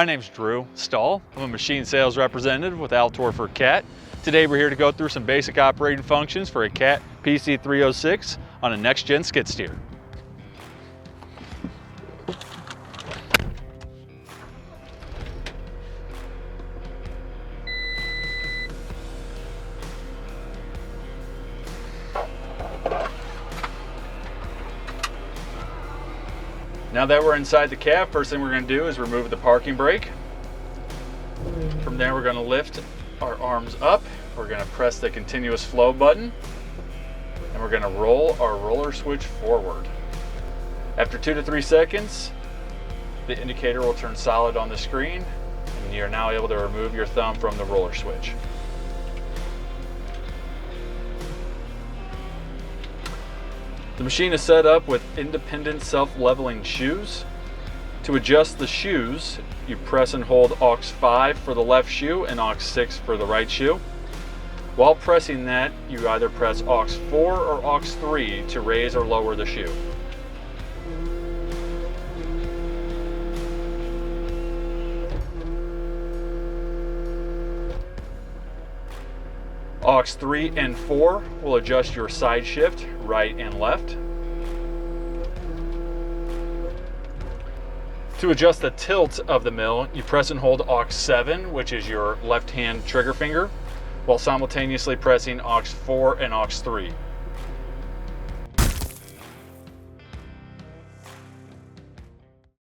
My name's Drew Stahl. I'm a machine sales representative with Altorfer Cat. Today we're here to go through some basic operating functions for a Cat PC306 on a next-gen skid steer. Now that we're inside the cab, first thing we're going to do is remove the parking brake. From there we're going to lift our arms up. We're going to press the continuous flow button and we're going to roll our roller switch forward. After 2 to 3 seconds, the indicator will turn solid on the screen and you're now able to remove your thumb from the roller switch. The machine is set up with independent self-leveling shoes. To adjust the shoes, you press and hold aux 5 for the left shoe and aux 6 for the right shoe. While pressing that, you either press aux 4 or aux 3 to raise or lower the shoe. Aux 3 and 4 will adjust your side shift, right and left. To adjust the tilt of the mill, you press and hold aux 7, which is your left hand trigger finger, while simultaneously pressing aux 4 and aux 3.